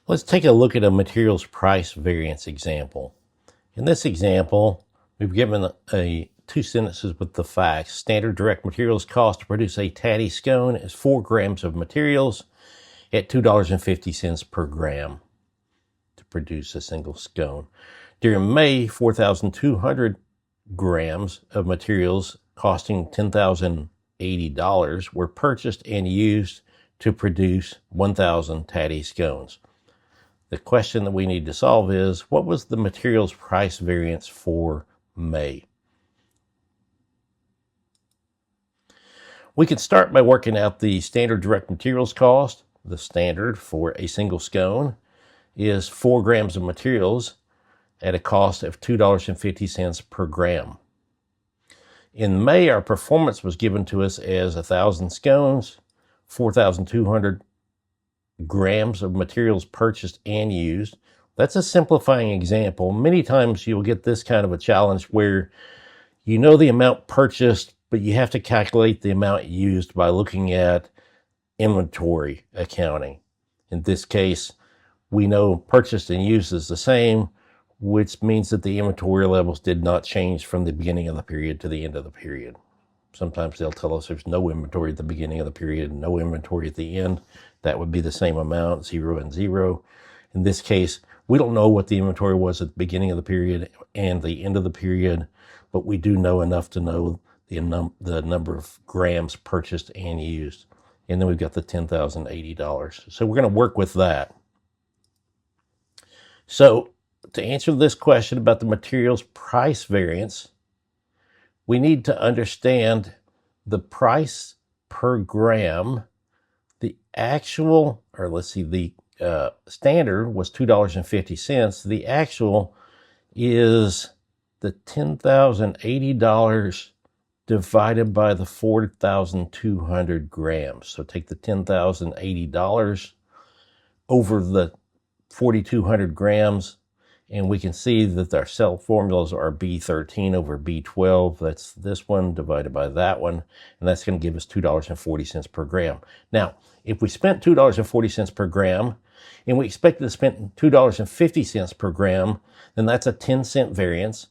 Let's take a look at a materials price variance example. In this example, we've given two sentences with the facts. Standard direct materials cost to produce a tatty scone is 4 grams of materials at $2.50 per gram to produce a single scone. During May, 4,200 grams of materials costing $10,080 were purchased and used to produce 1,000 tatty scones. The question that we need to solve is, what was the materials price variance for May? We can start by working out the standard direct materials cost. The standard for a single scone is 4 grams of materials at a cost of $2.50 per gram. In May, our performance was given to us as 1,000 scones, 4,200 grams of materials purchased and used. That's a simplifying example. Many times you'll get this kind of a challenge where you know the amount purchased, but you have to calculate the amount used by looking at inventory accounting. In this case, we know purchased and used is the same, which means that the inventory levels did not change from the beginning of the period to the end of the period. Sometimes they'll tell us there's no inventory at the beginning of the period, no inventory at the end. That would be the same amount, 0 and 0. In this case, we don't know what the inventory was at the beginning of the period and the end of the period, but we do know enough to know the number of grams purchased and used. And then we've got the $10,080. So we're going to work with that. So to answer this question about the materials price variance, we need to understand the price per gram. The actual, or let's see, the standard was $2.50. The actual is the $10,080 divided by the 4,200 grams. So take the $10,080 over the 4,200 grams, and we can see that our cell formulas are B13 over B12. That's this one divided by that one, and that's going to give us $2.40 per gram. Now, if we spent $2.40 per gram, and we expected to spend $2.50 per gram, then that's a 10-cent variance,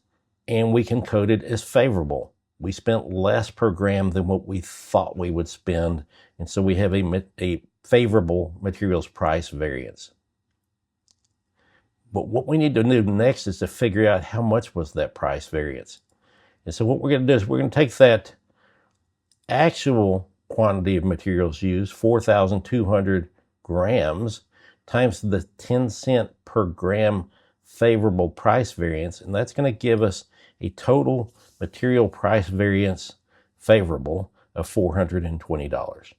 and we can code it as favorable. We spent less per gram than what we thought we would spend, and so we have a favorable materials price variance. But what we need to do next is to figure out how much was that price variance. And so what we're going to do is we're going to take that actual quantity of materials used, 4,200 grams, times the 10 cent per gram favorable price variance, and that's going to give us a total material price variance favorable of $420.